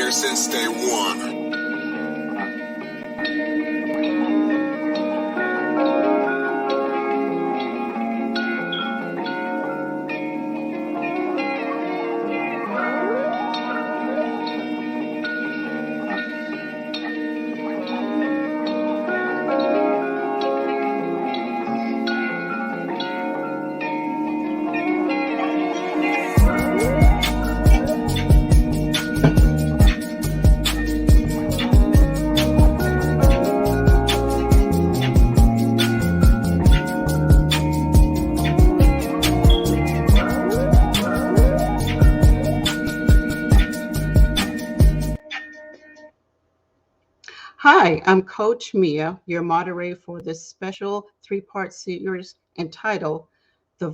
here since day one. Hi, I'm Coach Mea, your moderator for this special three-part series entitled The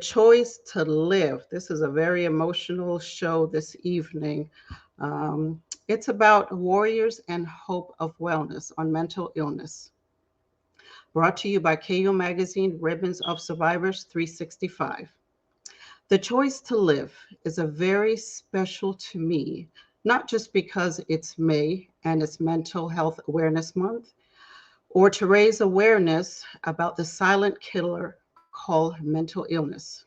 Choice to Live. This is a very emotional show this evening. It's about warriors and hope of wellness on mental illness. Brought to you by KU Magazine, Ribbons of Survivors 365. The choice to live is a very special to me, not just because it's May and it's Mental Health Awareness Month, or to raise awareness about the silent killer called mental illness.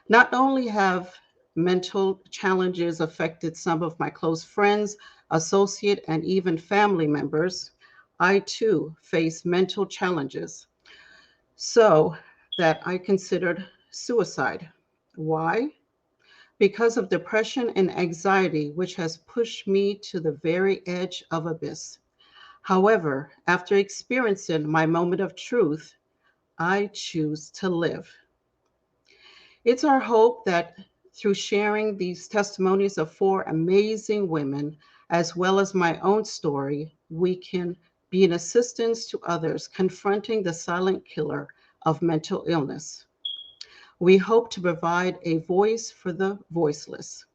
Not only have mental challenges affected some of my close friends, associates, and even family members, I too face mental challenges, so that I considered suicide. Why? Because of depression and anxiety, which has pushed me to the very edge of abyss. However, after experiencing my moment of truth, I choose to live. It's our hope that through sharing these testimonies of 4 amazing women, as well as my own story, we can be an assistance to others confronting the silent killer of mental illness. We hope to provide a voice for the voiceless,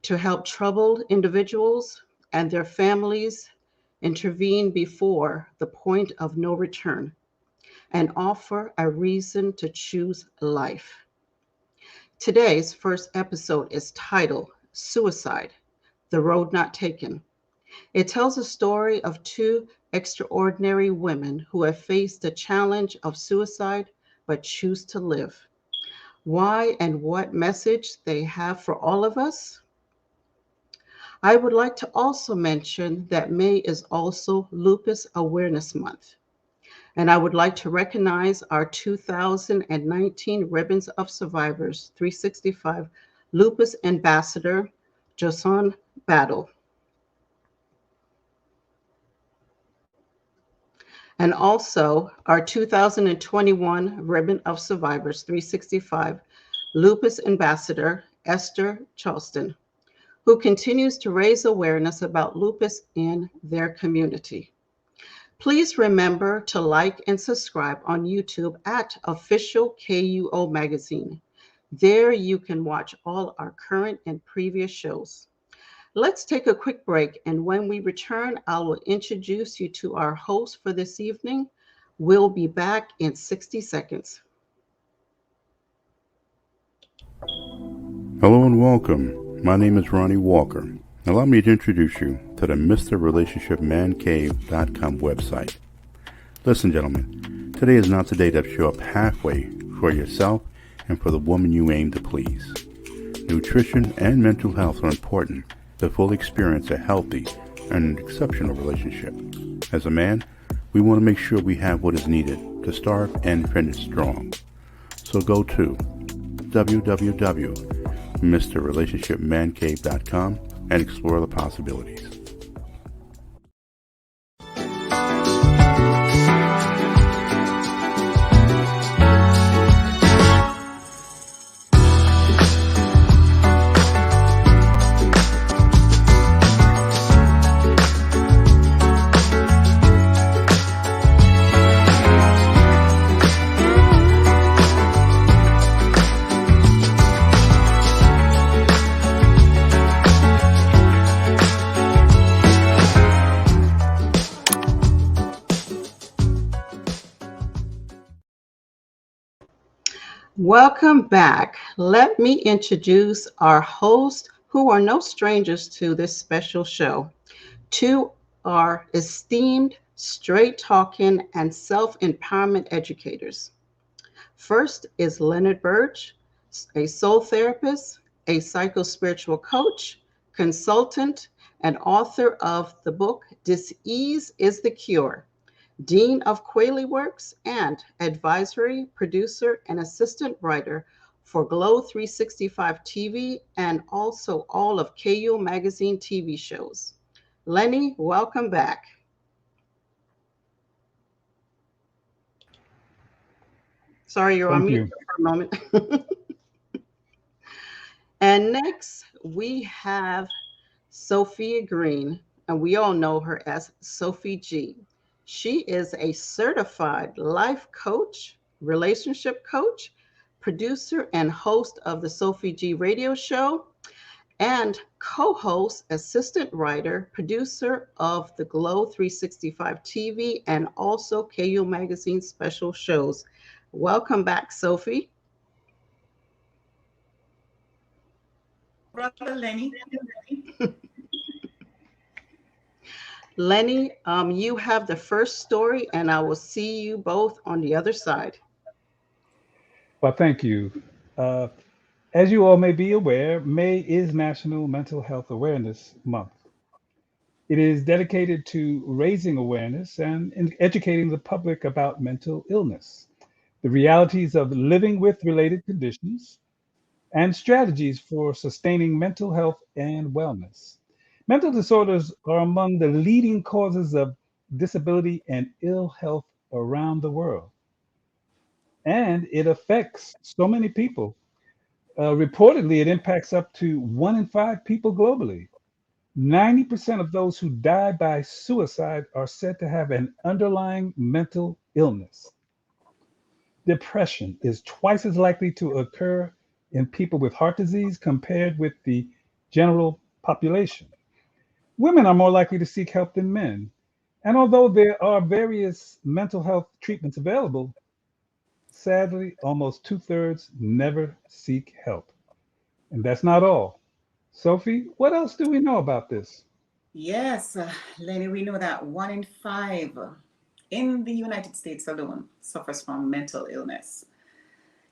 to help troubled individuals and their families intervene before the point of no return, and offer a reason to choose life. Today's first episode is titled Suicide, The Road Not Taken. It tells a story of 2 extraordinary women who have faced the challenge of suicide but choose to live. Why and what message they have for all of us? I would like to also mention that May is also Lupus Awareness Month. And I would like to recognize our 2019 Ribbons of Survivors 365 Lupus Ambassador, Joson Battle. And also our 2021 Ribbon of Survivors 365 Lupus Ambassador, Esther Charleston, who continues to raise awareness about lupus in their community. Please remember to like and subscribe on YouTube at Official KUO Magazine. There you can watch all our current and previous shows. Let's take a quick break, and when we return, I will introduce you to our host for this evening. We'll be back in 60 seconds. Hello and welcome. My name is Ronnie Walker. Allow me to introduce you to the MrRelationshipManCave.com website. Listen, gentlemen, today is not the day to show up halfway for yourself and for the woman you aim to please. Nutrition and mental health are important to fully experience a healthy and exceptional relationship. As a man, we want to make sure we have what is needed to start and finish strong. So go to www.MrRelationshipManCave.com and explore the possibilities. Welcome back. Let me introduce our hosts who are no strangers to this special show. Two are esteemed, straight talking, and self empowerment educators. First is Leonard Burg, a soul therapist, a psycho-spiritual coach, consultant, and author of the book Dis-Ease is the Cure, Dean of KweliWorks, and advisory, producer, and assistant writer for Glow 365 TV and also all of KU Magazine TV shows. Lenny, welcome back. Sorry, you're on Thank mute you. for a moment. And next, we have Sophia Green, and we all know her as Sophie G. She is a certified life coach, relationship coach, producer, and host of the Sophie G radio show, and co host, assistant writer, producer of the Glow 365 TV and also KU Magazine special shows. Welcome back, Sophie. Brother Lenny. Lenny, you have the first story, and I will see you both on the other side. Well, thank you. Uh, as you all may be aware, May is National Mental Health Awareness Month. It is dedicated to raising awareness and educating the public about mental illness, the realities of living with related conditions, and strategies for sustaining mental health and wellness. Mental disorders are among the leading causes of disability and ill health around the world, and it affects so many people. Reportedly, it impacts up to 1 in 5 people globally. 90% of those who die by suicide are said to have an underlying mental illness. Depression is twice as likely to occur in people with heart disease compared with the general population. Women are more likely to seek help than men. And although there are various mental health treatments available, sadly, almost 2/3 never seek help. And that's not all. Sophie, what else do we know about this? Yes, Lenny, we know that 1 in 5 in the United States alone suffers from mental illness.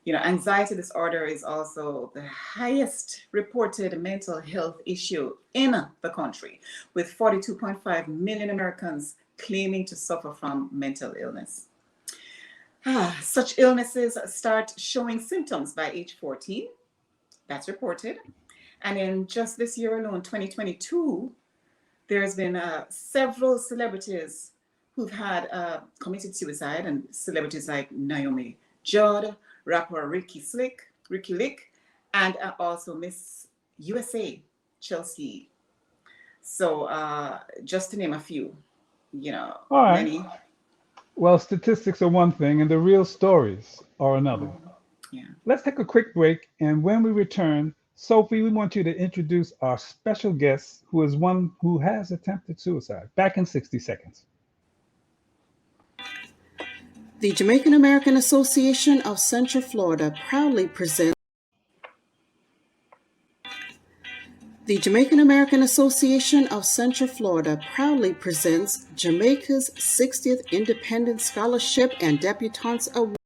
Anxiety disorder is also the highest reported mental health issue in the country, with 42.5 million Americans claiming to suffer from mental illness. Such illnesses start showing symptoms by age 14. That's reported. And in just this year alone, 2022, there's been several celebrities who've had committed suicide, and celebrities like Naomi Judd, rapper Ricky Lick, and also Miss USA, Chelsea. So just to name a few, All right. Lenny. Well, statistics are one thing and the real stories are another. Yeah. Let's take a quick break. And when we return, Sophie, we want you to introduce our special guest, who is one who has attempted suicide. Back in 60 seconds. The Jamaican American Association of Central Florida proudly presents The Jamaican American Association of Central Florida proudly presents Jamaica's 60th Independence Scholarship and Debutantes Award.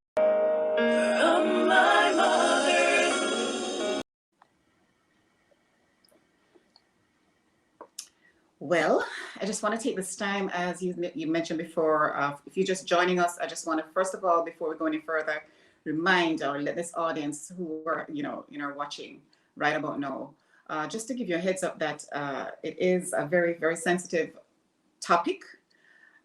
Well, I just want to take this time, as you mentioned before, if you're just joining us, I just want to, first of all, before we go any further, remind or let this audience who are, watching right about now, just to give you a heads up that it is a very, very sensitive topic.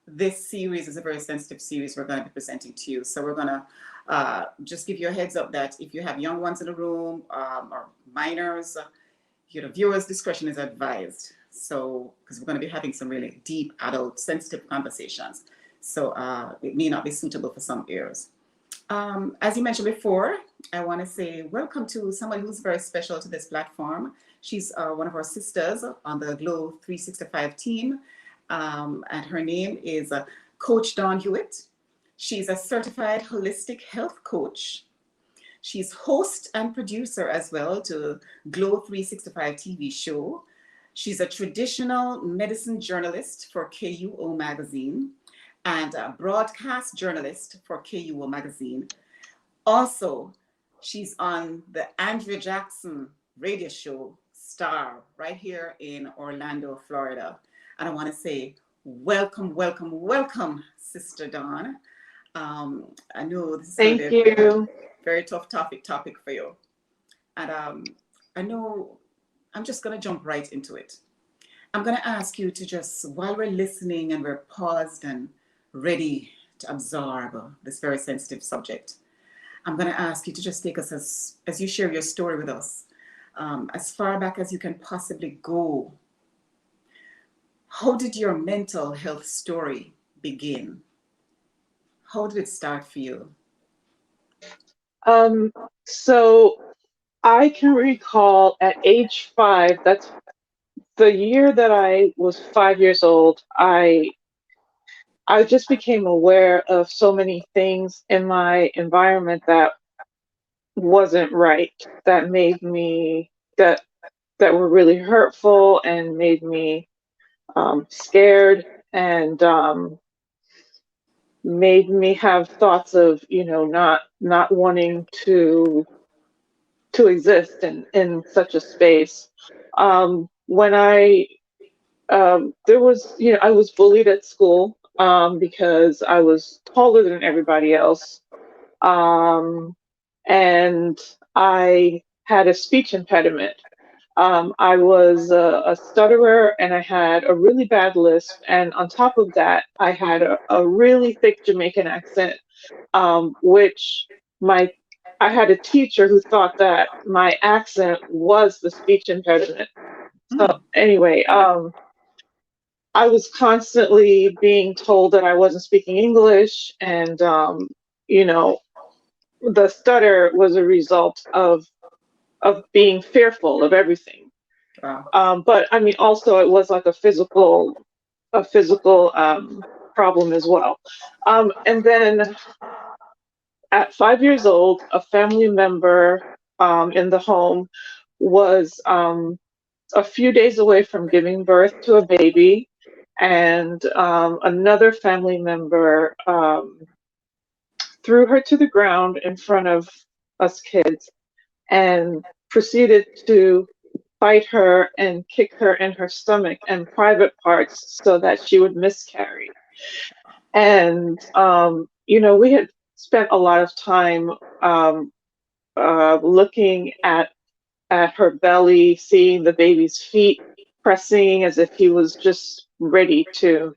This series is a very sensitive series we're going to be presenting to you. So we're going to just give you a heads up that if you have young ones in the room or minors, viewers' discretion is advised. So, because we're going to be having some really deep, adult, sensitive conversations. So it may not be suitable for some ears. As you mentioned before, I want to say welcome to somebody who's very special to this platform. She's one of our sisters on the Glow 365 team. And her name is Coach Dawn Hewitt. She's a certified holistic health coach. She's host and producer as well to Glow 365 TV show. She's a traditional medicine journalist for KUO Magazine and a broadcast journalist for KUO Magazine. Also, she's on the Andrea Jackson radio show Star right here in Orlando, Florida. And I want to say welcome, welcome, welcome, Sister Dawn. I know this is Thank going to be you. a very tough topic for you. And I know I'm just going to jump right into it. I'm going to ask you to just, while we're listening and we're paused and ready to absorb this very sensitive subject, I'm going to ask you to just take us as you share your story with us, as far back as you can possibly go. How did your mental health story begin? How did it start for you? So I can recall at age 5, that's the year that I was 5 years old, I just became aware of so many things in my environment that wasn't right, that made me, that were really hurtful and made me scared, and made me have thoughts of, not wanting to exist in such a space. When there was, I was bullied at school because I was taller than everybody else. And I had a speech impediment. I was a stutterer, and I had a really bad lisp. And on top of that, I had a really thick Jamaican accent, which I had a teacher who thought that my accent was the speech impediment. So anyway, I was constantly being told that I wasn't speaking English, and the stutter was a result of being fearful of everything. Wow. But I mean, also it was like a physical problem as well. And then at 5 years old, a family member in the home was a few days away from giving birth to a baby, and another family member threw her to the ground in front of us kids and proceeded to bite her and kick her in her stomach and private parts so that she would miscarry. And we had spent a lot of time looking at her belly, seeing the baby's feet pressing as if he was just ready to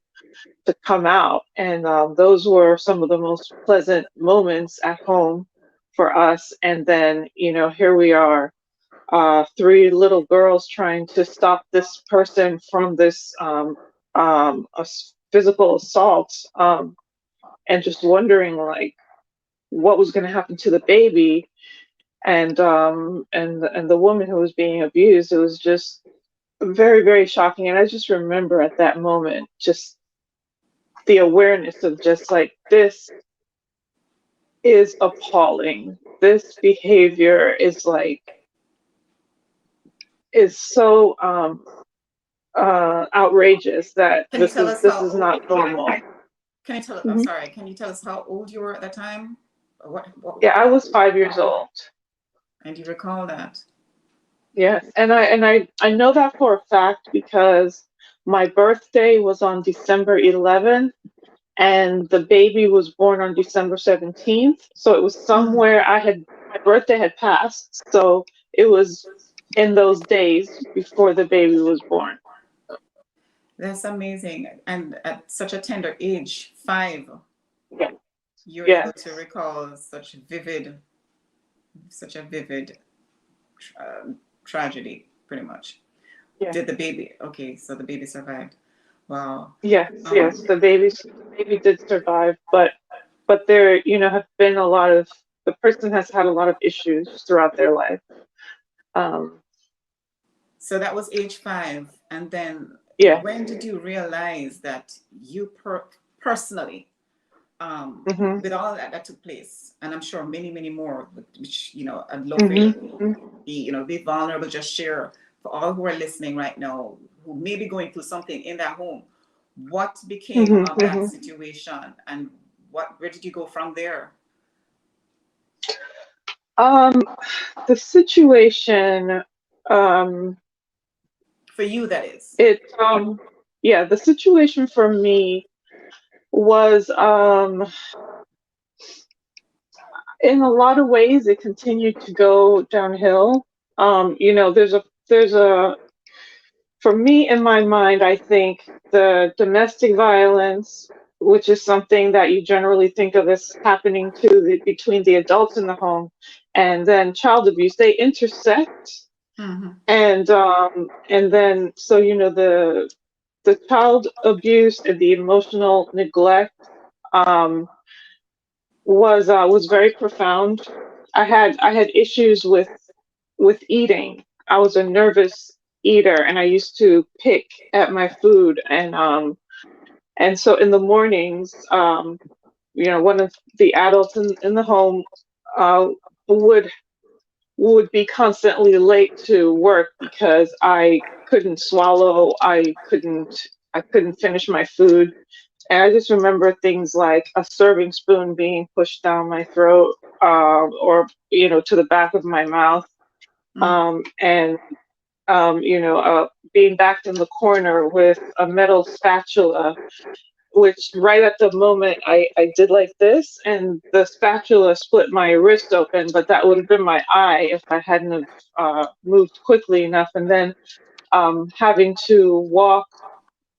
come out. And those were some of the most pleasant moments at home for us. And then, here we are, 3 little girls trying to stop this person from this physical assault, and just wondering like what was going to happen to the baby, and the woman who was being abused. It was just very, very shocking. And I just remember at that moment just the awareness of just like, this is appalling. This behavior is so outrageous that this is not normal. Can you tell us? I'm sorry. Can you tell us how old you were at that time? What? Yeah, I was 5 years old. And you recall that? Yes, and I know that for a fact because my birthday was on December 11th, and the baby was born on December 17th. So it was somewhere my birthday had passed. So it was in those days before the baby was born. That's amazing. And at such a tender age, 5, you're able to recall such a vivid tragedy, pretty much. Yeah. Did the baby? Okay, so the baby survived. Wow. Yes, the baby did survive, but there, have been the person has had a lot of issues throughout their life. So that was age 5, and then when did you realize that you personally Mm-hmm. with all that took place, and I'm sure many more, which, I'd love for you to be vulnerable, just share for all who are listening right now, who may be going through something in their home. What became of that situation, and where did you go from there? The situation, for you, that is. The situation for me was, in a lot of ways, it continued to go downhill. There's a, for me, in my mind, I think the domestic violence, which is something that you generally think of as happening between the adults in the home, and then child abuse, they intersect. And then, so, the child abuse and the emotional neglect was very profound. I had issues with eating. I was a nervous eater, and I used to pick at my food, and so in the mornings, one of the adults in the home would be constantly late to work because I couldn't swallow, I couldn't finish my food. And I just remember things like a serving spoon being pushed down my throat, or to the back of my mouth, and being backed in the corner with a metal spatula, which right at the moment I did like this, and the spatula split my wrist open, but that would have been my eye if I hadn't have moved quickly enough. And then having to walk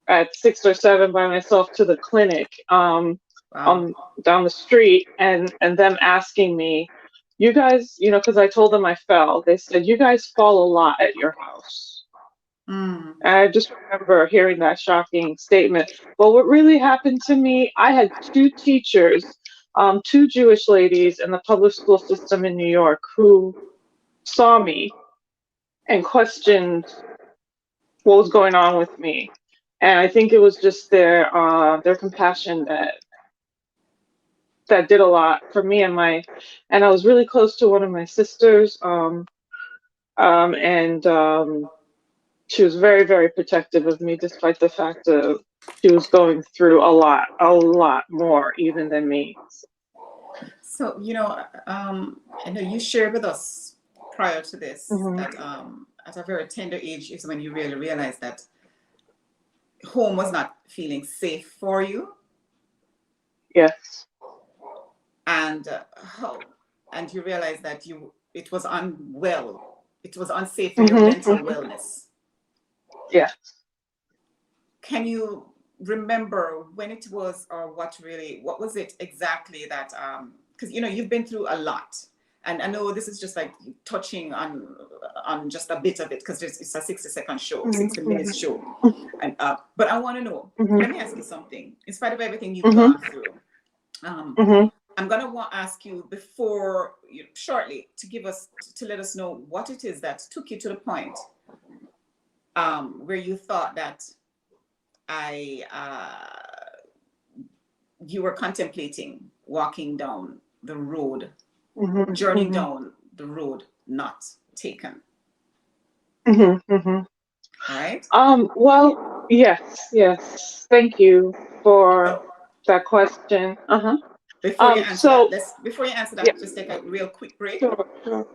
at 6 or 7 by myself to the clinic down the street, and them asking me, you guys, because I told them I fell, they said, you guys fall a lot at your house. And I just remember hearing that shocking statement. But what really happened to me, I had 2 teachers, 2 Jewish ladies in the public school system in New York, who saw me and questioned what was going on with me. And I think it was just their compassion that did a lot for me, and I was really close to one of my sisters, and she was very, very protective of me, despite the fact that she was going through a lot more even than me. So, I know you shared with us prior to this that at a very tender age is when you really realized that home was not feeling safe for you. Yes. And and you realized that it was unsafe for your mental wellness. Yes. Can you remember when it was, or what was it exactly that, because you've been through a lot, and I know this is just like touching on just a bit of it, because it's a 60-second show, 60 minutes show, and but I want to know, let me ask you something. In spite of everything you've gone through, I'm gonna ask you shortly to let us know what it is that took you to the point where you thought that you were contemplating walking down the road, journey down the road not taken. All right. Well, yes. Thank you for that question. Before you answer that, just take a real quick break. Sure.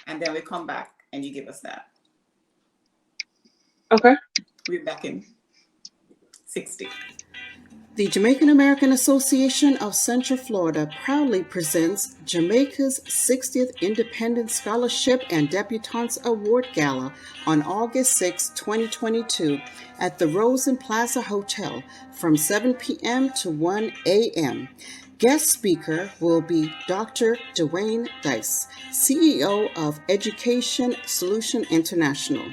And then we come back and you give us that. Okay. We'll be back in 60. The Jamaican American Association of Central Florida proudly presents Jamaica's 60th Independence Scholarship and Debutantes Award Gala on August 6, 2022 at the Rosen Plaza Hotel from 7 p.m. to 1 a.m. Guest speaker will be Dr. Dwayne Dice, CEO of Education Solution International.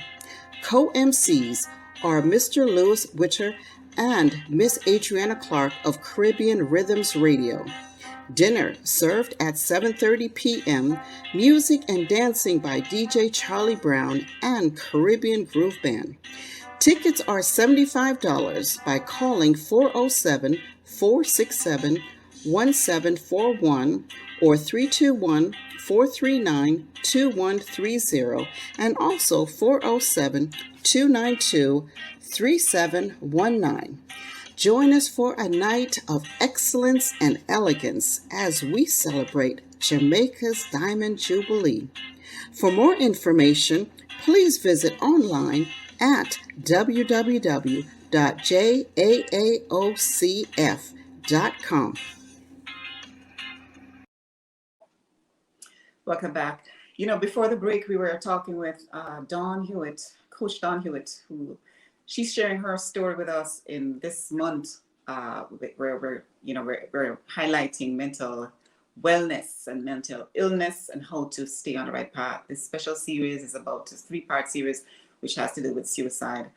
Co-MCs are Mr. Lewis Witter and Miss Adriana Clark of Caribbean Rhythms Radio. Dinner served at 7:30 p.m., music and dancing by DJ Charlie Brown and Caribbean Groove Band. Tickets are $75 by calling 407-467 1741 or 321-439-2130, and also 407-292-3719. Join us for a night of excellence and elegance as we celebrate Jamaica's Diamond Jubilee. For more information, please visit online at www.jaaocf.com. Welcome back. You know, before the break, we were talking with Dawn Hewitt, Coach Dawn Hewitt, who she's sharing her story with us in this month, where we're highlighting mental wellness and mental illness and how to stay on the right path. This special series is about a 3-part series, which has to do with suicide,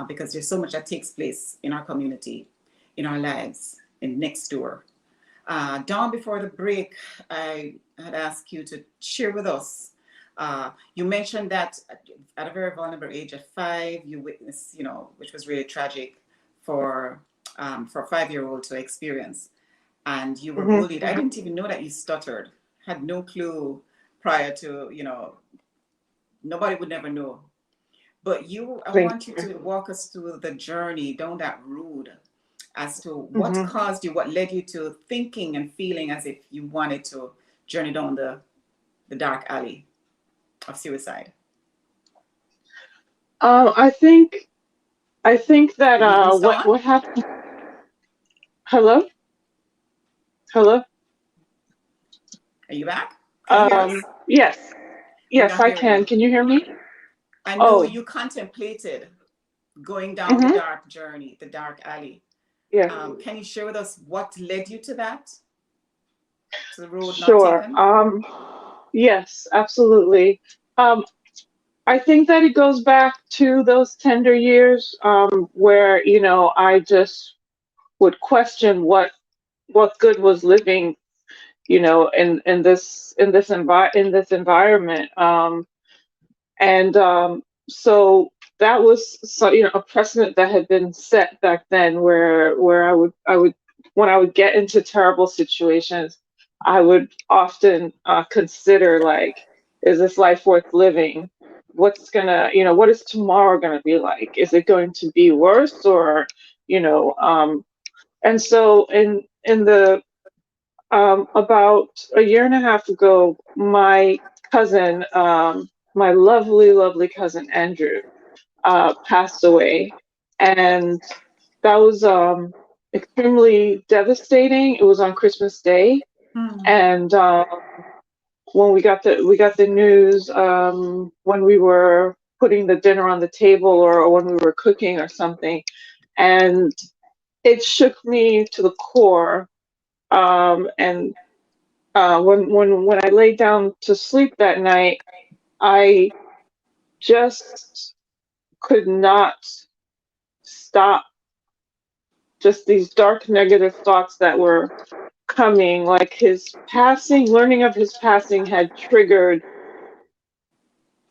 because there's so much that takes place in our community, in our lives, in next door. Dawn, before the break, I had asked you to share with us. You mentioned that at a very vulnerable age, at 5, you witnessed, which was really tragic for a 5-year-old to experience. And you were bullied. I didn't even know that you stuttered. Had no clue prior to, nobody would never know. But I want you to walk us through the journey down that road as to what caused you, what led you to thinking and feeling as if you wanted to journey down the dark alley of suicide. I think that what happened. Hello. Are you back? Yes, I can. Can you hear me? I know you contemplated going down the dark journey, the dark alley. Yeah. Can you share with us what led you to that? To the road Sure. not taken? Yes, absolutely. I think that it goes back to those tender years, where I just would question what good was living, in this environment. So that was a precedent that had been set back then, where I would when I would get into terrible situations, I would often consider, like, is this life worth living? What is tomorrow gonna be like? Is it going to be worse, or and so in the about a year and a half ago, my cousin, my lovely cousin Andrew, passed away, and that was extremely devastating. It was on Christmas Day, and when we got the news, when we were putting the dinner on the table, or when we were cooking or something, and it shook me to the core. When I laid down to sleep that night, I just could not stop just these dark negative thoughts that were coming. Like, learning of his passing had triggered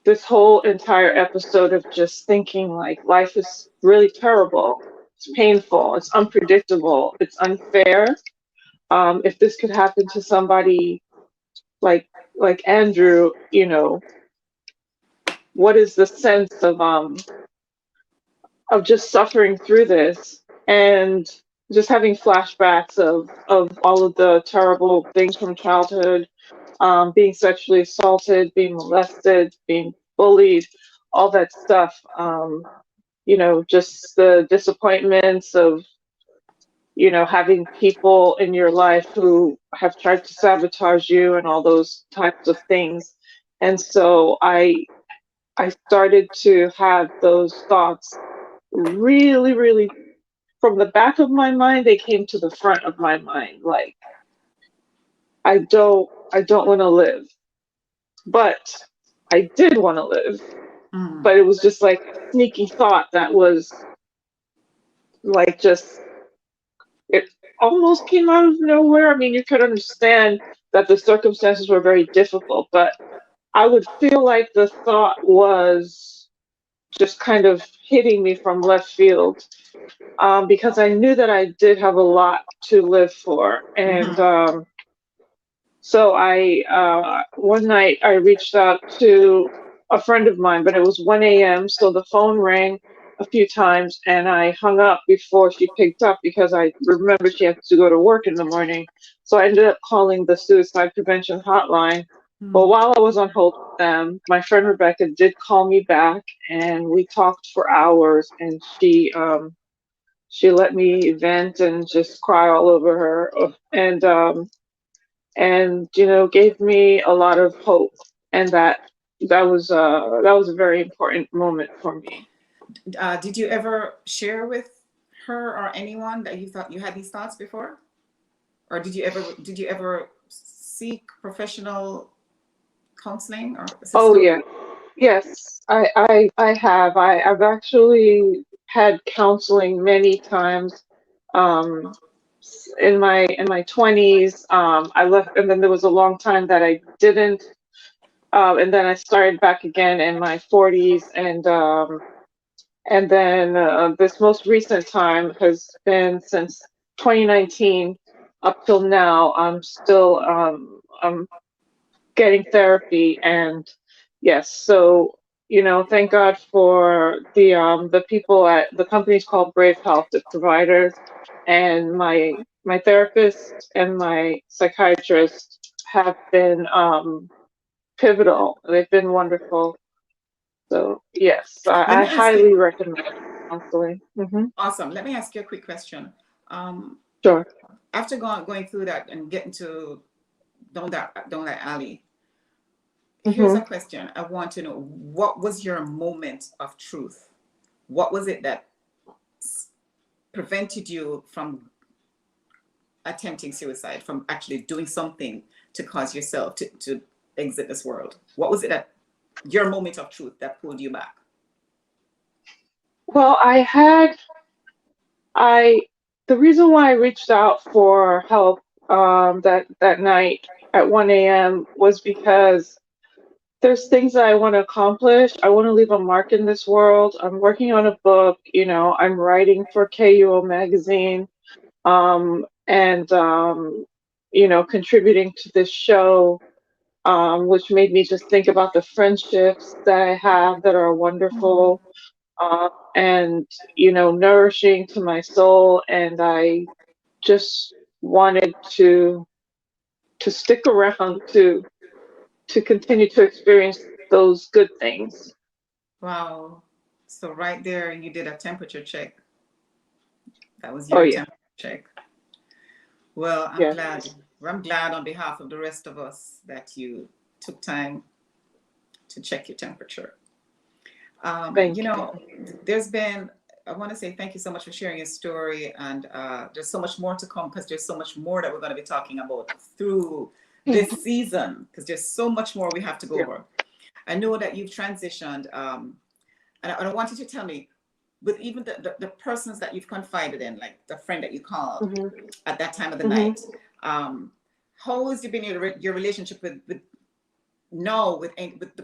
this whole entire episode of just thinking, like, life is really terrible. It's painful. It's unpredictable. It's unfair. If this could happen to somebody like Andrew, what is the sense of just suffering through this, and just having flashbacks of all of the terrible things from childhood, being sexually assaulted, being molested, being bullied, all that stuff. Just the disappointments of having people in your life who have tried to sabotage you, and all those types of things. And so I started to have those thoughts really, really, from the back of my mind, they came to the front of my mind. Like, I don't want to live, but I did want to live. But it was just like a sneaky thought that was like, it almost came out of nowhere. I mean, you could understand that the circumstances were very difficult, but I would feel like the thought was just kind of hitting me from left field, because I knew that I did have a lot to live for. And so one night I reached out to a friend of mine, but it was 1 a.m. So the phone rang a few times and I hung up before she picked up because I remembered she had to go to work in the morning. So I ended up calling the suicide prevention hotline. Well, while I was on hold with them, my friend Rebecca did call me back and we talked for hours, and she let me vent and just cry all over her, and gave me a lot of hope, and that was a very important moment for me. Did you ever share with her or anyone that you thought you had these thoughts before, or did you ever seek professional counseling or assistance? Oh yeah, yes, I have. I've actually had counseling many times. In my 20s, I left, and then there was a long time that I didn't, and then I started back again in my 40s, and then this most recent time has been since 2019 up till now. I'm getting therapy, and yes, so thank God for the people at the company's called Brave Health, the providers, and my therapist and my psychiatrist have been pivotal. They've been wonderful. So yes, I highly recommend counseling. Awesome. Let me ask you a quick question. Sure. After going through that and getting to down that alley, here's a question. I want to know, what was your moment of truth? What was it that prevented you from attempting suicide, from actually doing something to cause yourself to exit this world? What was it that your moment of truth that pulled you back? Well, the reason why I reached out for help that night at 1 a.m. was because there's things that I want to accomplish. I want to leave a mark in this world. I'm working on a book, I'm writing for KUO magazine, and contributing to this show, which made me just think about the friendships that I have that are wonderful, and nourishing to my soul. And I just wanted to stick around to continue to experience those good things. Wow. So right there, you did a temperature check. That was Oh your yeah. temperature check. Well, I'm glad. I'm glad on behalf of the rest of us that you took time to check your temperature. Thank you. There's been, I want to say thank you so much for sharing your story, and there's so much more to come, because there's so much more that we're going to be talking about through this season, because there's so much more we have to go over. I know that you've transitioned, and I want you to tell me, with even the persons that you've confided in, like the friend that you called at that time of the night, how has been your relationship with the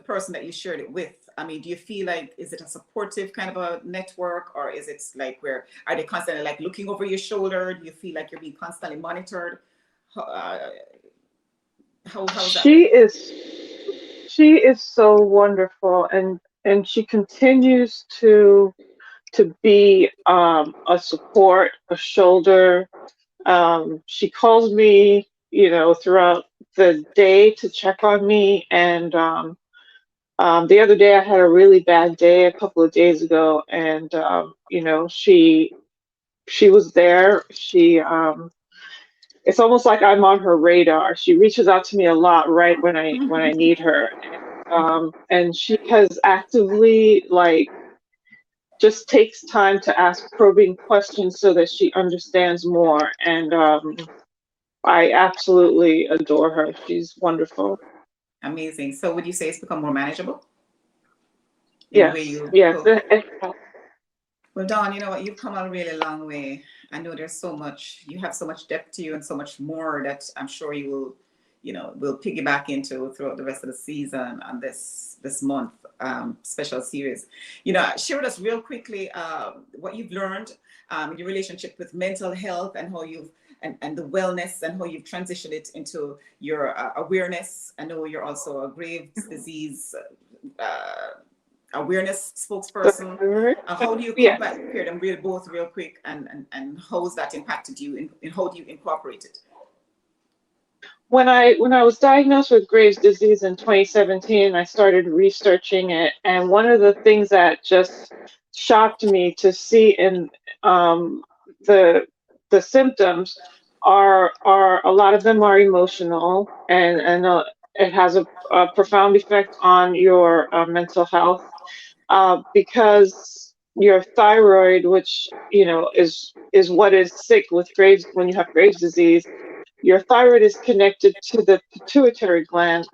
person that you shared it with? I mean, do you feel like, is it a supportive kind of a network, or is it like, are they constantly like looking over your shoulder? Do you feel like you're being constantly monitored? How's that? She is so wonderful, and she continues to be a support, a shoulder. She calls me, throughout the day to check on me. And the other day I had a really bad day a couple of days ago, and she was there. It's almost like I'm on her radar. She reaches out to me a lot right when I need her. And she has actively, just takes time to ask probing questions so that she understands more. And I absolutely adore her. She's wonderful. Amazing. So would you say it's become more manageable? Yes. Well, Dawn, you know what? You've come a really long way. I know there's so much, you have so much depth to you and so much more that I'm sure you we'll piggyback into throughout the rest of the season on this month special series. Share with us real quickly what you've learned in your relationship with mental health and how you've and the wellness and how you've transitioned it into your awareness. I know you're also a Graves' disease awareness spokesperson. How do you combat them both real quick, and how has that impacted you, and how do you incorporate it? When I was diagnosed with Graves' disease in 2017, I started researching it, and one of the things that just shocked me to see in the symptoms are a lot of them are emotional, and it has a profound effect on your mental health, because your thyroid, which is what is sick with Graves when you have Graves' disease. Your thyroid is connected to the pituitary gland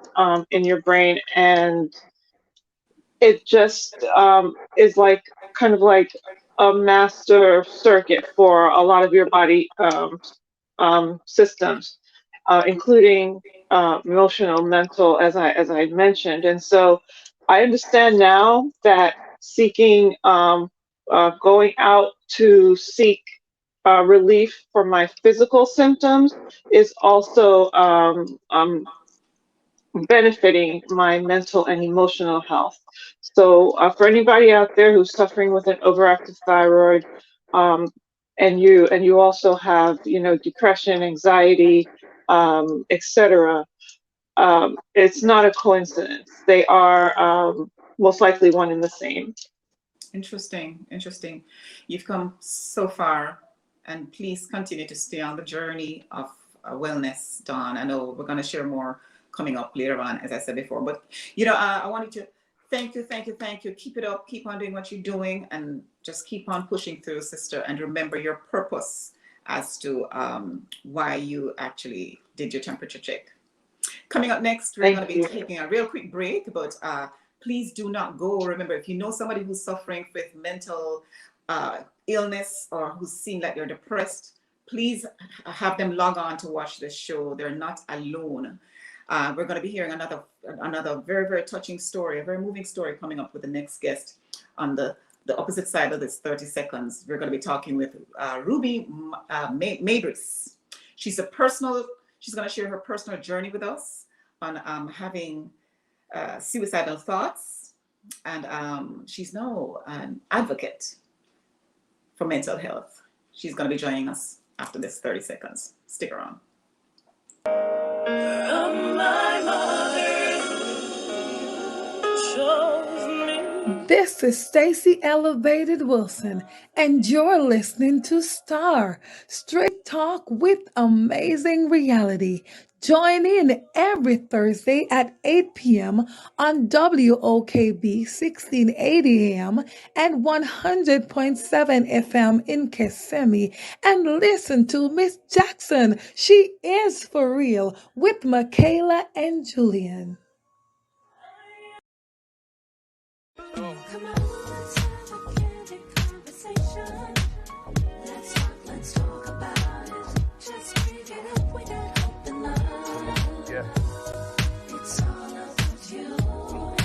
in your brain, and it just is like kind of like a master circuit for a lot of your body systems, including emotional, mental, as I mentioned. And so I understand now that seeking, going out to seek relief for my physical symptoms is also benefiting my mental and emotional health. So for anybody out there who's suffering with an overactive thyroid, and you also have depression, anxiety, etc., it's not a coincidence. They are most likely one and the same. Interesting. You've come so far, and please continue to stay on the journey of wellness, Dawn. I know we're going to share more coming up later on, as I said before, but I wanted to thank you. Keep it up, keep on doing what you're doing, and just keep on pushing through, sister, and remember your purpose as to why you actually did your temperature check. Coming up next, we're going to be taking a real quick break, but please do not go. Remember, if you know somebody who's suffering with mental illness or who's seeing like they're depressed, please have them log on to watch this show. They're not alone. We're going to be hearing another very, very touching story, a very moving story coming up with the next guest on the opposite side of this 30 seconds. We're going to be talking with Ruby Mabry. She's going to share her personal journey with us on having suicidal thoughts, and she's now an advocate for mental health. She's going to be joining us after this 30 seconds. Stick around. This is Stacey Elevated Wilson, and you're listening to Star, Straight Talk with Amazing Reality. Join in every Thursday at 8 p.m. on WOKB 1680 AM and 100.7 FM in Kissimmee, and listen to Miss Jackson. She is for real with Michaela and Julian. Come on, let's have a candid conversation. Let's talk about it. Just pick it up with that hope and love. Yeah. It's all about you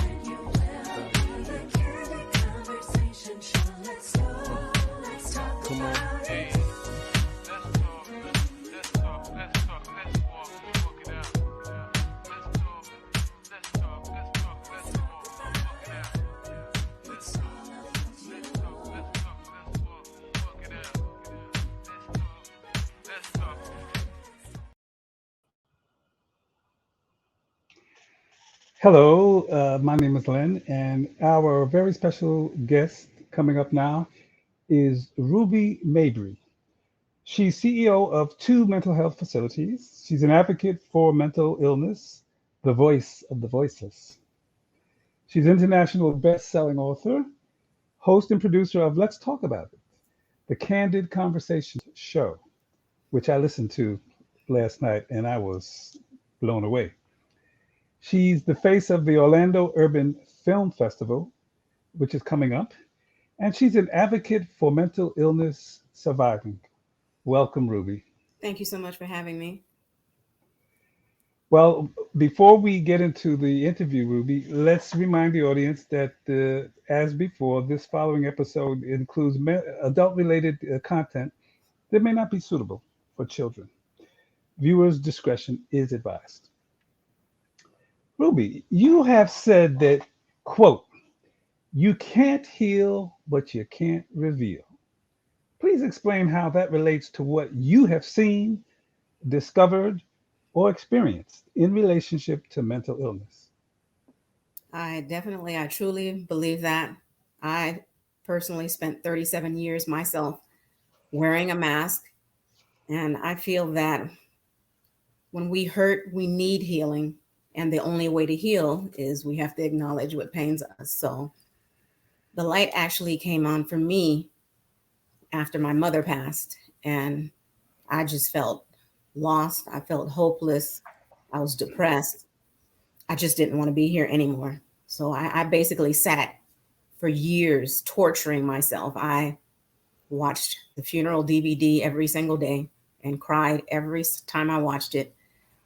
and your well-being. A candid conversation. Sure, let's talk about it. Hello, my name is Len, and our very special guest coming up now is Ruby Mabry. She's CEO of 2 mental health facilities. She's an advocate for mental illness, the voice of the voiceless. She's an international best-selling author, host and producer of Let's Talk About It, the Candid Conversation show, which I listened to last night and I was blown away. She's the face of the Orlando Urban Film Festival, which is coming up, and she's an advocate for mental illness surviving. Welcome, Ruby. Thank you so much for having me. Well, before we get into the interview, Ruby, let's remind the audience that, as before, this following episode includes adult-related content that may not be suitable for children. Viewers' discretion is advised. Ruby, you have said that, quote, you can't heal what you can't reveal. Please explain how that relates to what you have seen, discovered, or experienced in relationship to mental illness. I truly believe that. I personally spent 37 years myself wearing a mask, and I feel that when we hurt, we need healing. And the only way to heal is we have to acknowledge what pains us. So the light actually came on for me after my mother passed, and I just felt lost. I felt hopeless. I was depressed. I just didn't want to be here anymore. So I basically sat for years torturing myself. I watched the funeral DVD every single day and cried every time I watched it.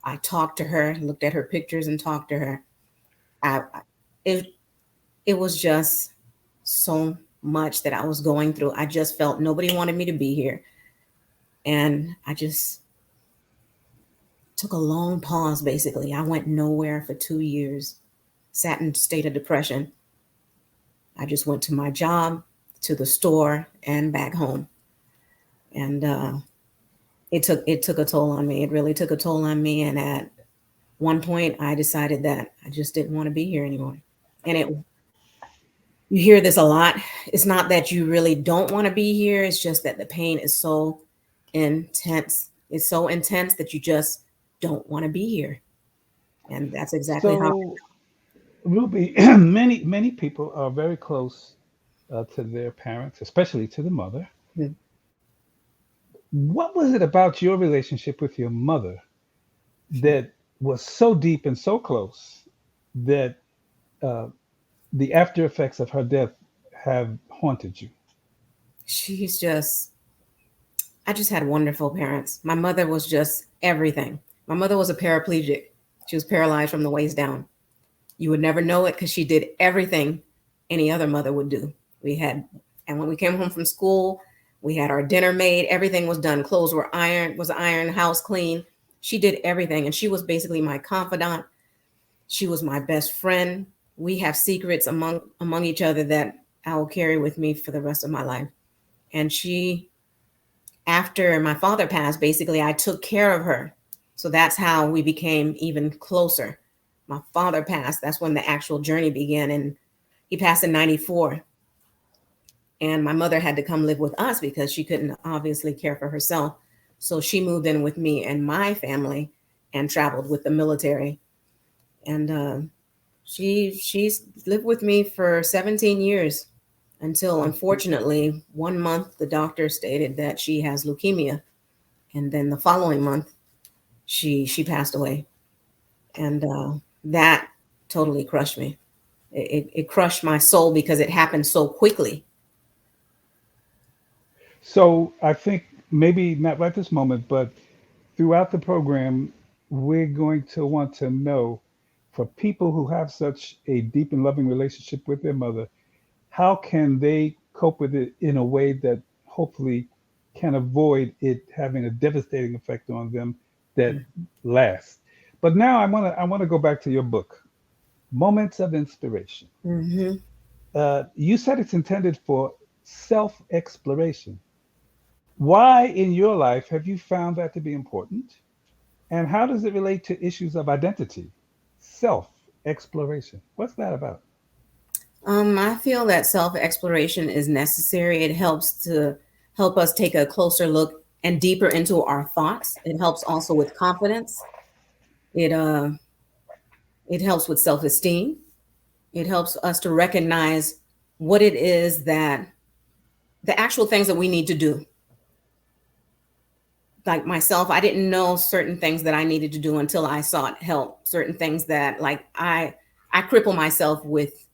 I talked to her, looked at her pictures and talked to her. It was just so much that I was going through. I just felt nobody wanted me to be here. And I just took a long pause, basically. I went nowhere for 2 years, sat in a state of depression. I just went to my job, to the store, and back home. And it took a toll on me. It really took a toll on me. And at one point, I decided that I just didn't want to be here anymore. And you hear this a lot. It's not that you really don't want to be here. It's just that the pain is so intense. It's so intense that you just don't want to be here. And that's exactly how. So, Ruby, many people are very close to their parents, especially to the mother. Mhm. What was it about your relationship with your mother that was so deep and so close that uh, the after effects of her death have haunted you? She's just, I just had wonderful parents. My mother was just everything. My mother was a paraplegic. She was paralyzed from the waist down. You would never know it because she did everything any other mother would do. And when we came home from school, we had our dinner made. Everything was done. Clothes were ironed, house clean. She did everything. And she was basically my confidant. She was my best friend. We have secrets among each other that I will carry with me for the rest of my life. And after my father passed, basically, I took care of her. So that's how we became even closer. My father passed. That's when the actual journey began. And he passed in 94. And my mother had to come live with us because she couldn't obviously care for herself. So she moved in with me and my family and traveled with the military. And she's lived with me for 17 years until, unfortunately, 1 month the doctor stated that she has leukemia. And then the following month, she passed away. And that totally crushed me. It crushed my soul because it happened so quickly. So I think maybe not right this moment, but throughout the program, we're going to want to know, for people who have such a deep and loving relationship with their mother, how can they cope with it in a way that hopefully can avoid it having a devastating effect on them that lasts. But now I want to go back to your book, Moments of Inspiration. Mm-hmm. You said it's intended for self-exploration. Why in your life have you found that to be important? And how does it relate to issues of identity, self-exploration? What's that about? I feel that self-exploration is necessary. It helps us take a closer look and deeper into our thoughts. It helps also with confidence. It helps with self-esteem. It helps us to recognize what it is that the actual things that we need to do. Like myself, I didn't know certain things that I needed to do until I sought help. Certain things that, like, I cripple myself with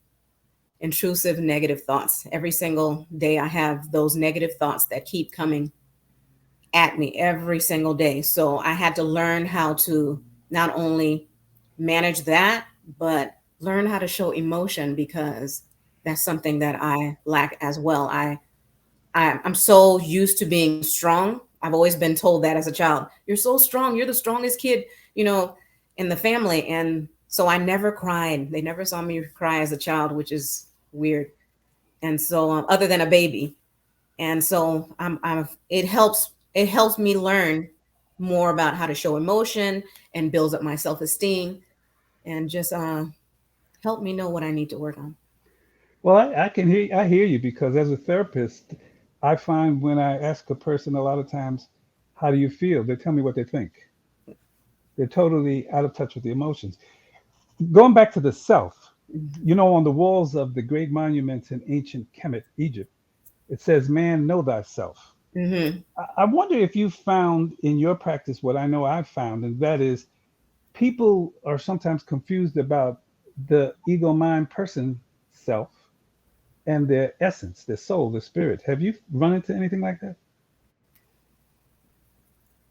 intrusive negative thoughts. Every single day I have those negative thoughts that keep coming at me every single day. So I had to learn how to not only manage that, but learn how to show emotion, because that's something that I lack as well. I'm so used to being strong. I've always been told that as a child. You're so strong. You're the strongest kid, in the family. And so I never cried. They never saw me cry as a child, which is weird. And so, other than a baby. And so it helps me learn more about how to show emotion and builds up my self-esteem, and just help me know what I need to work on. Well, I hear you, because as a therapist, I find when I ask a person a lot of times, how do you feel? They tell me what they think. They're totally out of touch with the emotions. Going back to the self, on the walls of the great monuments in ancient Kemet, Egypt, it says, "Man, know thyself." Mm-hmm. I wonder if you found in your practice what I know I've found, and that is people are sometimes confused about the ego mind person self and their essence, their soul, their spirit. Have you run into anything like that?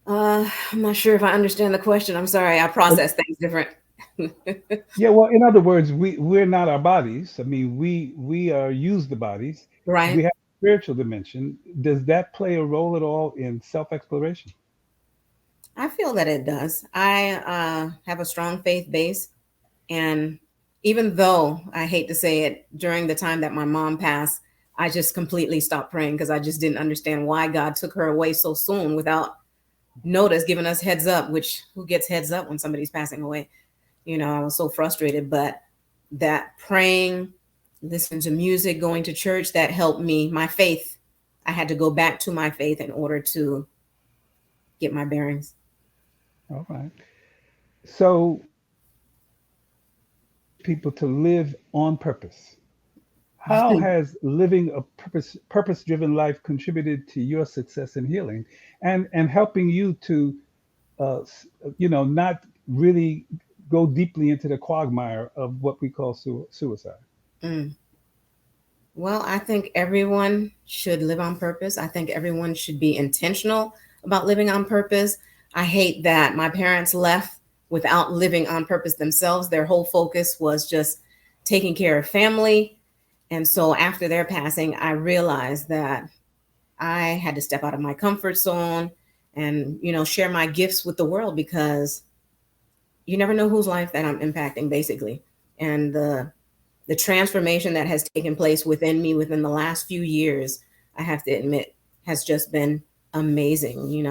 I'm not sure if I understand the question. I'm sorry. I process things different. Yeah, well, in other words, we're not our bodies. I mean, we are used the bodies. We Right. have a spiritual dimension. Does that play a role at all in self-exploration? I feel that it does. I have a strong faith base. And even though I hate to say it, during the time that my mom passed, I just completely stopped praying, because I just didn't understand why God took her away so soon without notice, giving us heads up, which who gets heads up when somebody's passing away? I was so frustrated, but that praying, listening to music, going to church, that helped me. My faith, I had to go back to my faith in order to get my bearings. All right. So people to live on purpose. How has living a purpose-driven life contributed to your success in healing and helping you to, not really go deeply into the quagmire of what we call suicide? Mm. Well, I think everyone should live on purpose. I think everyone should be intentional about living on purpose. I hate that my parents left without living on purpose themselves. Their whole focus was just taking care of family. And so after their passing, I realized that I had to step out of my comfort zone and, share my gifts with the world, because you never know whose life that I'm impacting, basically. And the transformation that has taken place within me within the last few years, I have to admit, has just been amazing.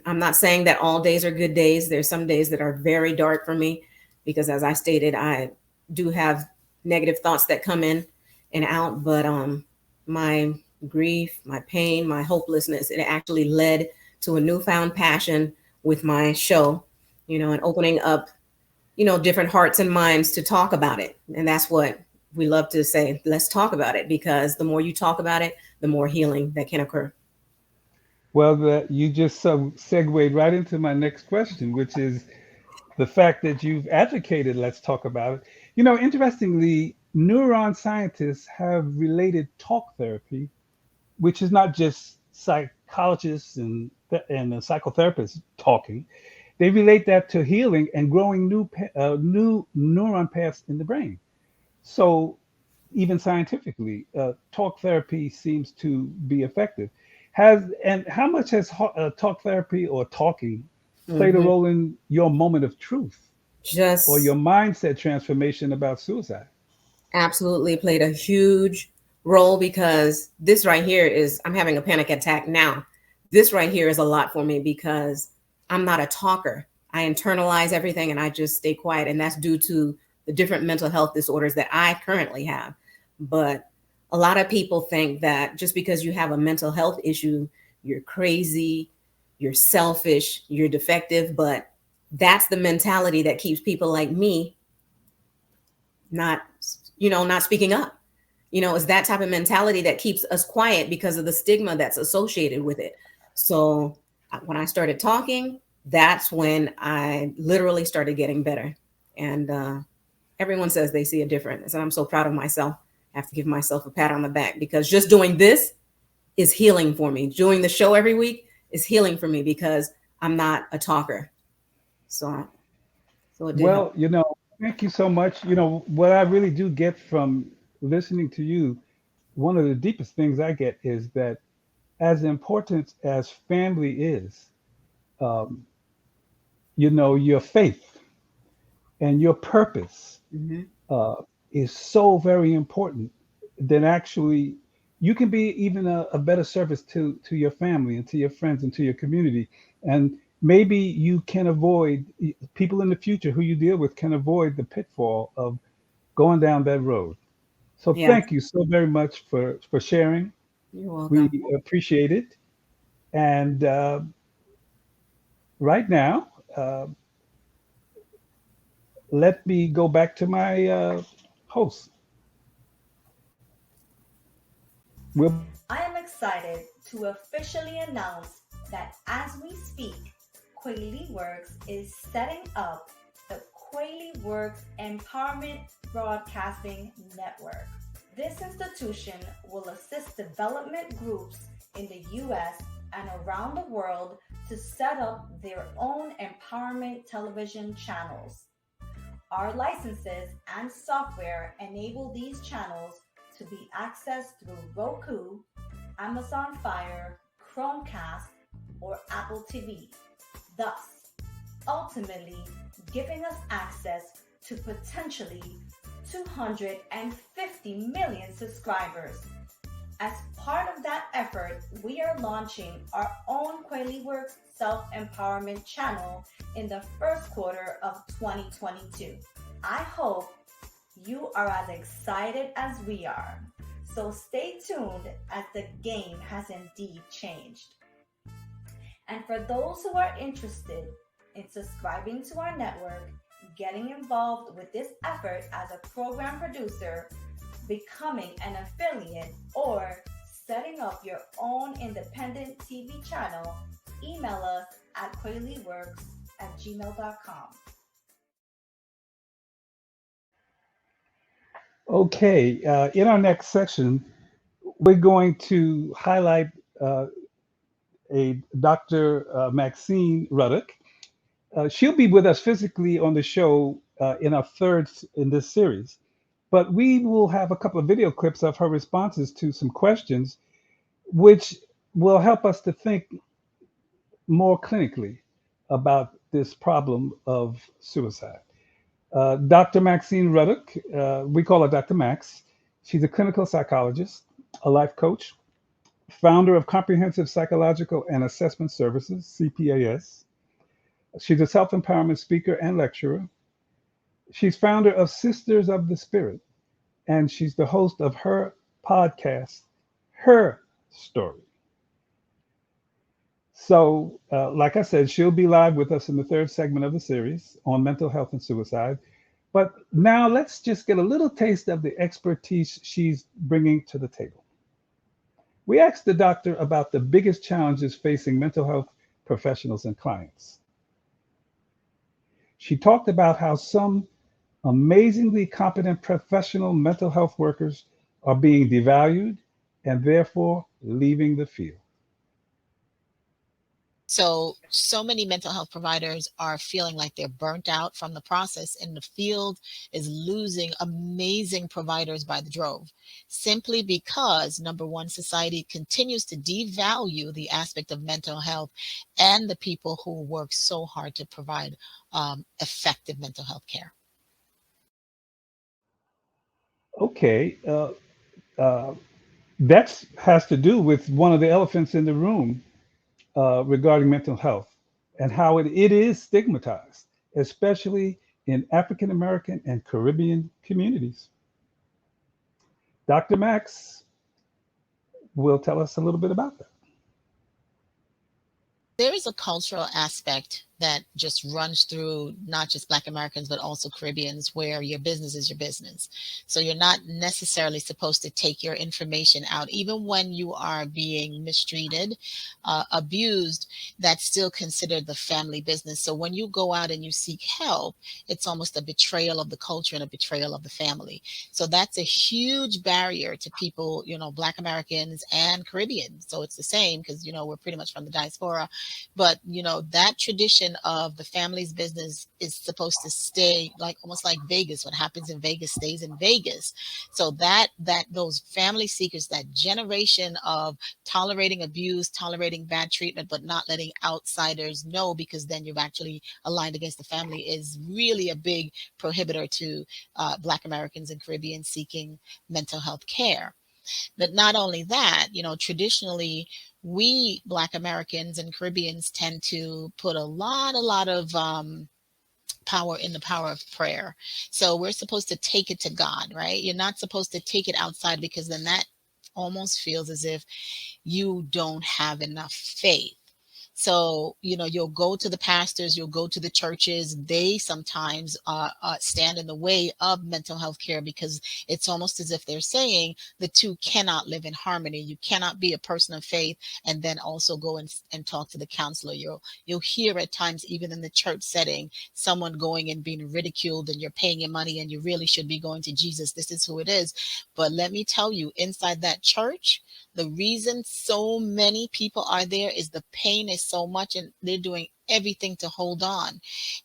I'm not saying that all days are good days. There's some days that are very dark for me, because as I stated, I do have negative thoughts that come in and out, but my grief, my pain, my hopelessness, it actually led to a newfound passion with my show, and opening up, different hearts and minds to talk about it. And that's what we love to say. Let's talk about it, because the more you talk about it, the more healing that can occur. Well, you just segued right into my next question, which is the fact that you've advocated, let's talk about it. Interestingly, neuron scientists have related talk therapy, which is not just psychologists and psychotherapists talking. They relate that to healing and growing new neuron paths in the brain. So even scientifically, talk therapy seems to be effective. How much has talk therapy or talking played a Mhm. role in your moment of truth or Just your mindset transformation about suicide? absolutely played a huge role, because this right here is, I'm having a panic attack now. This right here is a lot for me, because I'm not a talker. I internalize everything and I just stay quiet. And that's due to the different mental health disorders that I currently have. But a lot of people think that just because you have a mental health issue, you're crazy, you're selfish, you're defective. But that's the mentality that keeps people like me not, not speaking up. It's that type of mentality that keeps us quiet, because of the stigma that's associated with it. So when I started talking, that's when I literally started getting better. And everyone says they see a difference. And I'm so proud of myself. I have to give myself a pat on the back, because just doing this is healing for me. Doing the show every week is healing for me, because I'm not a talker. So So it did help. Well, thank you so much. What I really do get from listening to you, one of the deepest things I get is that as important as family is, um, your faith and your purpose Hmm. uh, is so very important. Then actually, you can be even a better service to your family and to your friends and to your community. And maybe you can avoid people in the future who you deal with can avoid the pitfall of going down that road. So Yeah, thank you so very much for sharing. you're We welcome. appreciate it. And right now, let me go back to my host. We'll I am excited to officially announce that as we speak, KweliWorks is setting up the KweliWorks Empowerment Broadcasting Network. This institution will assist development groups in the US and around the world to set up their own empowerment television channels. Our licenses and software enable these channels to be accessed through Roku, Amazon Fire, Chromecast, or Apple TV, thus ultimately giving us access to potentially 250 million subscribers. As part of that effort, we are launching our own KweliWorks Self-Empowerment channel in the first quarter of 2022. I hope you are as excited as we are. So stay tuned as the game has indeed changed. And for those who are interested in subscribing to our network, getting involved with this effort as a program producer, becoming an affiliate, or setting up your own independent TV channel, email us at kweliworks@gmail.com. Okay. In our next section, we're going to highlight uh, a Dr. Maxine Ruddock. She'll be with us physically on the show in our third in this series, but we will have a couple of video clips of her responses to some questions, which will help us to think more clinically about this problem of suicide. Dr. Maxine Ruddock, we call her Dr. Max. She's a clinical psychologist, a life coach, founder of Comprehensive Psychological and Assessment Services, CPAS. She's a self empowerment speaker and lecturer. She's founder of Sisters of the Spirit, and she's the host of her podcast, Her Story. So, like I said, she'll be live with us in the third segment of the series on mental health and suicide. But now let's just get a little taste of the expertise she's bringing to the table. We asked the doctor about the biggest challenges facing mental health professionals and clients. She talked about how some amazingly competent professional mental health workers are being devalued and therefore leaving the field. So many mental health providers are feeling like they're burnt out from the process, and the field is losing amazing providers by the drove, simply because, number one, society continues to devalue the aspect of mental health and the people who work so hard to provide effective mental health care. Okay, uh, that has to do with one of the elephants in the room regarding mental health and how it is stigmatized, especially in African American and Caribbean communities. Dr. Max will tell us a little bit about that. There is a cultural aspect that just runs through not just Black Americans, but also Caribbeans, where your business is your business. So you're not necessarily supposed to take your information out, even when you are being mistreated, abused. That's still considered the family business. So when you go out and you seek help, it's almost a betrayal of the culture and a betrayal of the family. So that's a huge barrier to people, Black Americans and Caribbean. So it's the same because, we're pretty much from the diaspora. But, that tradition foundation of the family's business is supposed to stay like almost like Vegas. What happens in Vegas stays in Vegas. So that those family seekers, that generation of tolerating abuse, tolerating bad treatment, but not letting outsiders know, because then you've actually aligned against the family, is really a big prohibitor to Black Americans and Caribbeans seeking mental health care. But not only that, traditionally, we Black Americans and Caribbeans tend to put a lot of power in the power of prayer. So we're supposed to take it to God, right? You're not supposed to take it outside, because then that almost feels as if you don't have enough faith. So, you'll go to the pastors, you'll go to the churches. They sometimes stand in the way of mental health care, because it's almost as if they're saying the two cannot live in harmony. You cannot be a person of faith and then also go and talk to the counselor. You'll hear at times, even in the church setting, someone going and being ridiculed, and you're paying your money and you really should be going to Jesus. This is who it is. But let me tell you, inside that church, the reason so many people are there is the pain is so much, and they're doing everything to hold on.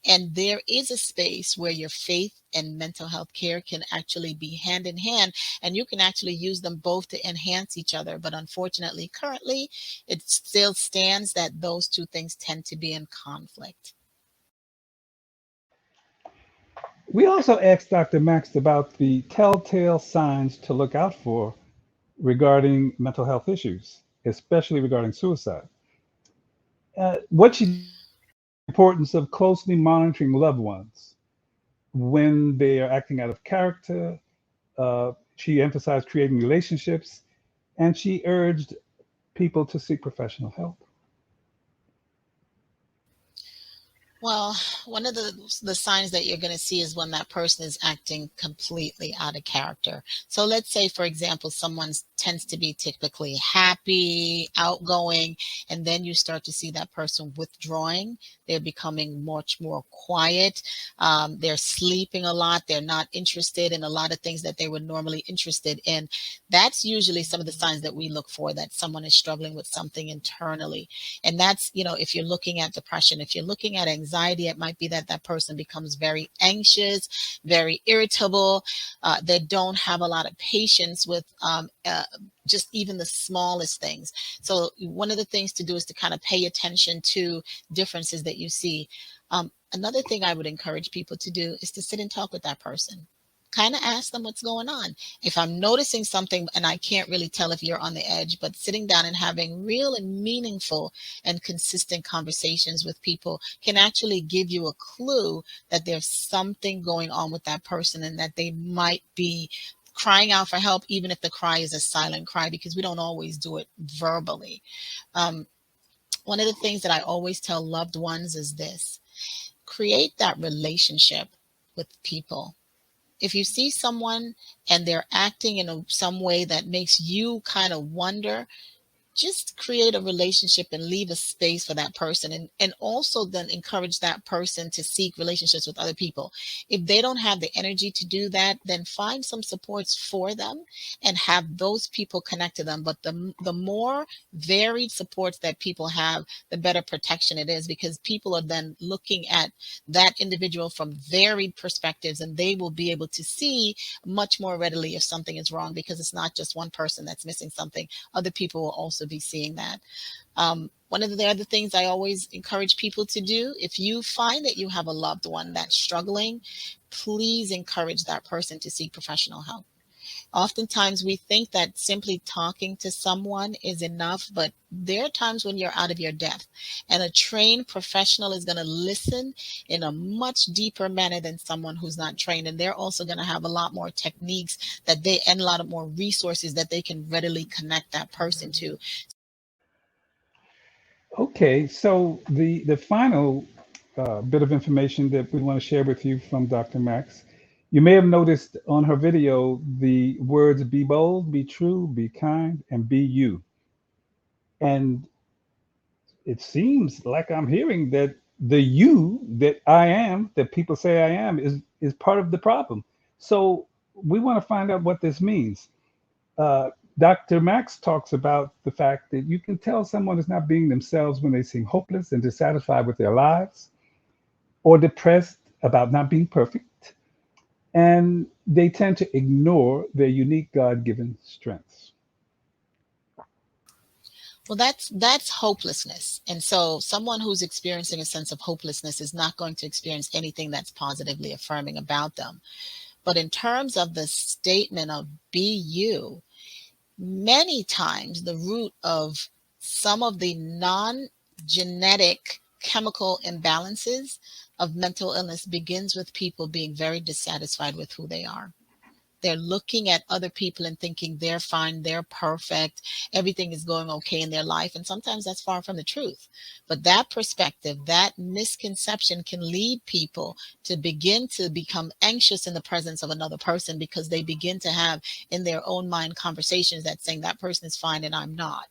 And there is a space where your faith and mental health care can actually be hand in hand, and you can actually use them both to enhance each other. But unfortunately, currently, it still stands that those two things tend to be in conflict. We also asked Dr. Max about the telltale signs to look out for regarding mental health issues, especially regarding suicide. What she importance of closely monitoring loved ones when they are acting out of character. She emphasized creating relationships, and she urged people to seek professional help. Well, one of the signs that you're going to see is when that person is acting completely out of character. So let's say, for example, someone tends to be typically happy, outgoing, and then you start to see that person withdrawing. They're becoming much more quiet. They're sleeping a lot. They're not interested in a lot of things that they were normally interested in. That's usually some of the signs that we look for, that someone is struggling with something internally. And that's, if you're looking at depression, if you're looking at anxiety, it might be that that person becomes very anxious, very irritable. They don't have a lot of patience with just even the smallest things. So one of the things to do is to kind of pay attention to differences that you see. Another thing I would encourage people to do is to sit and talk with that person. Kind of ask them what's going on. If I'm noticing something and I can't really tell if you're on the edge, but sitting down and having real and meaningful and consistent conversations with people can actually give you a clue that there's something going on with that person, and that they might be crying out for help, even if the cry is a silent cry, because we don't always do it verbally. One of the things that I always tell loved ones is this: create that relationship with people. If you see someone and they're acting in some way that makes you kind of wonder, just create a relationship and leave a space for that person, and also then encourage that person to seek relationships with other people. If they don't have the energy to do that, then find some supports for them and have those people connect to them. But the more varied supports that people have, the better protection it is, because people are then looking at that individual from varied perspectives, and they will be able to see much more readily if something is wrong, because it's not just one person that's missing something. Other people will also be seeing that. One of the other things I always encourage people to do, if you find that you have a loved one that's struggling, please encourage that person to seek professional help. Oftentimes we think that simply talking to someone is enough, but there are times when you're out of your depth, and a trained professional is going to listen in a much deeper manner than someone who's not trained. And they're also going to have a lot more techniques and a lot of more resources that they can readily connect that person to. Okay, so the final bit of information that we want to share with you from Dr. Max. You may have noticed on her video the words "be bold, be true, be kind, and be you." And it seems like I'm hearing that the "you" that I am, that people say I am, is part of the problem. So we want to find out what this means. Dr. Max talks about the fact that you can tell someone is not being themselves when they seem hopeless and dissatisfied with their lives or depressed about not being perfect, and they tend to ignore their unique God given strengths. Well, that's hopelessness. And so someone who's experiencing a sense of hopelessness is not going to experience anything that's positively affirming about them. But in terms of the statement of be you, many times the root of some of the non-genetic chemical imbalances of mental illness begins with people being very dissatisfied with who they are. They're looking at other people and thinking they're fine, they're perfect, everything is going okay in their life. And sometimes that's far from the truth. But that perspective, that misconception can lead people to begin to become anxious in the presence of another person because they begin to have in their own mind conversations that saying that person is fine and I'm not.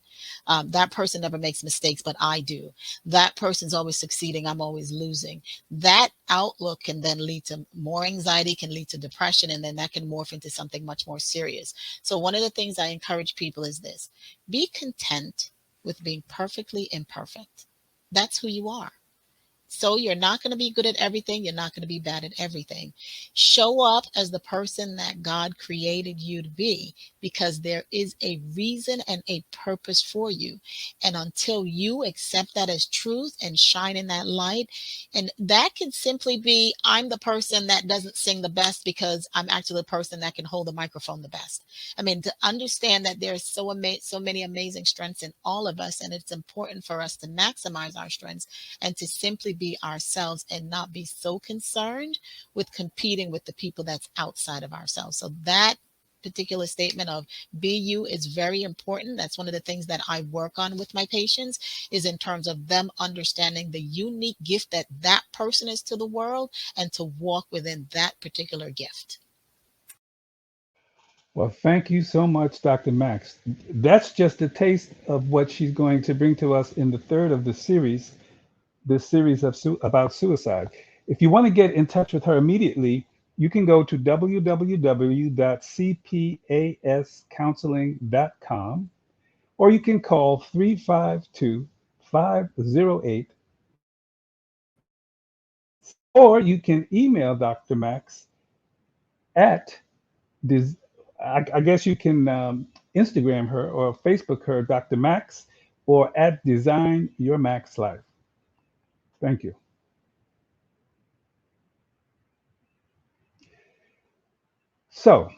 That person never makes mistakes, but I do. That person's always succeeding, I'm always losing. That outlook can then lead to more anxiety, can lead to depression, and then that can morph into something much more serious. So one of the things I encourage people is this: be content with being perfectly imperfect. That's who you are. So you're not going to be good at everything. You're not going to be bad at everything. Show up as the person that God created you to be, because there is a reason and a purpose for you. And until you accept that as truth and shine in that light, and that can simply be, I'm the person that doesn't sing the best because I'm actually the person that can hold the microphone the best. I mean, to understand that there's so many amazing strengths in all of us, and it's important for us to maximize our strengths and to simply be ourselves and not be so concerned with competing with the people that's outside of ourselves. So that particular statement of be you is very important. That's one of the things that I work on with my patients, is in terms of them understanding the unique gift that that person is to the world and to walk within that particular gift. Well, thank you so much, Dr. Max. That's just a taste of what she's going to bring to us in the third of the series, this series of about suicide. If you want to get in touch with her immediately, you can go to www.cpascounseling.com, or you can call 352-508, or you can email Dr. Max at this. I guess you can Instagram her or Facebook her, Dr. Max, or at Design Your Max Life. Thank you. So,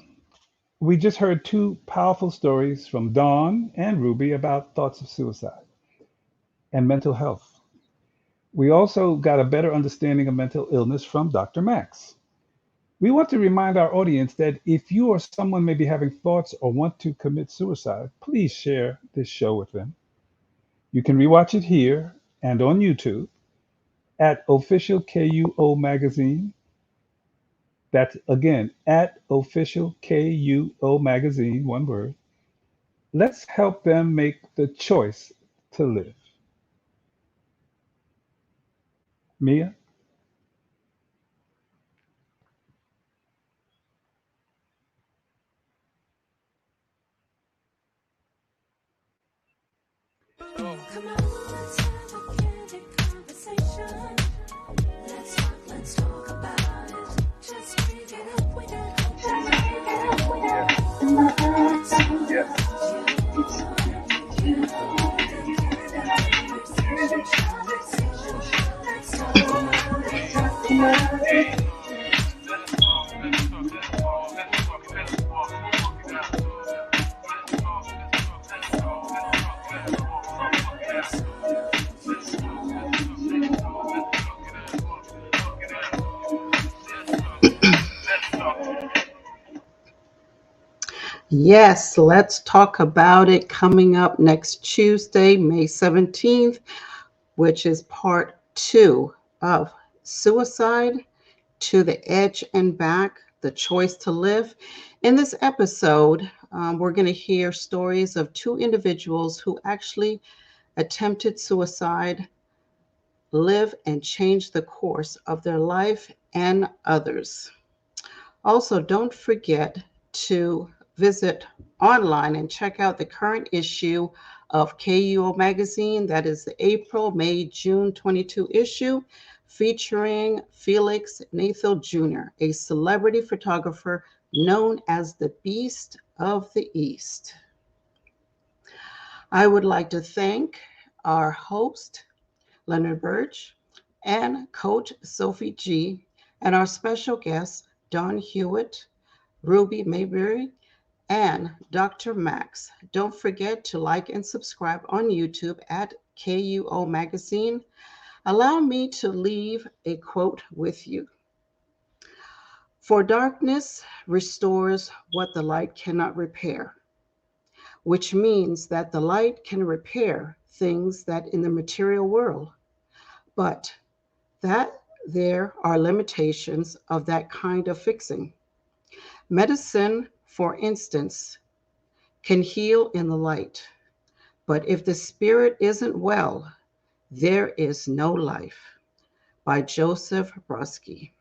we just heard two powerful stories from Dawn and Ruby about thoughts of suicide and mental health. We also got a better understanding of mental illness from Dr. Max. We want to remind our audience that if you or someone may be having thoughts or want to commit suicide, please share this show with them. You can rewatch it here and on YouTube at Official KUO Magazine. That's again at Official KUO Magazine, one word. Let's help them make the choice to live. Mia? Come on, let's have a candid conversation. Let's talk about it. Just bring it up with Yes, let's talk about it, coming up next Tuesday, May 17th, which is part 2 of Suicide to the Edge and Back, the Choice to Live. In this episode, we're going to hear stories of two individuals who actually attempted suicide, live, and change the course of their life and others. Also, don't forget to visit online and check out the current issue of KUO Magazine. That is the April, May, June 22 issue, featuring Felix Nathal Jr., a celebrity photographer known as the Beast of the East. I would like to thank our host, Leonard Burg, and Coach Sophie G, and our special guests, Dawn Hewitt, Ruby Mabry, and DrMax. Don't forget to like and subscribe on YouTube at KUO Magazine. Allow me to leave a quote with you. For darkness restores what the light cannot repair, which means that the light can repair things that in the material world, but that there are limitations of that kind of fixing. Medicine, for instance, can heal in the light, but if the spirit isn't well, there is no life. By Joseph Brodsky.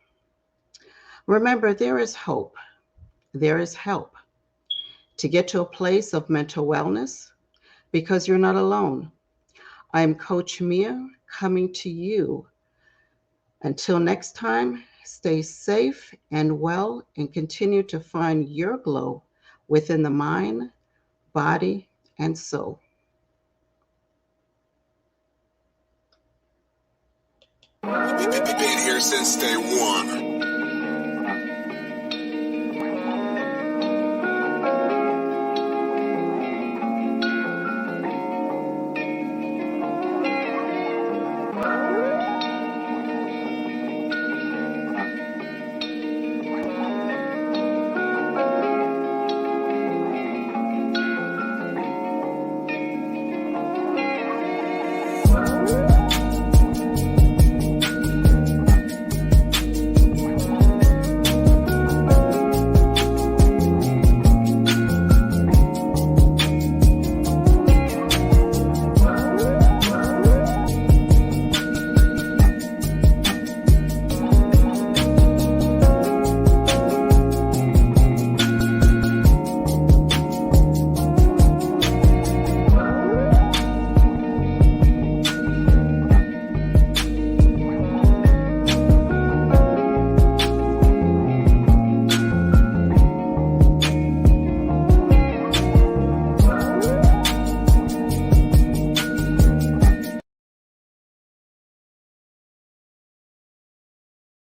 Remember, there is hope. There is help to get to a place of mental wellness, because you're not alone. I am Coach Mea, coming to you. Until next time, stay safe and well, and continue to find your glow within the mind, body, and soul. Been here since day one.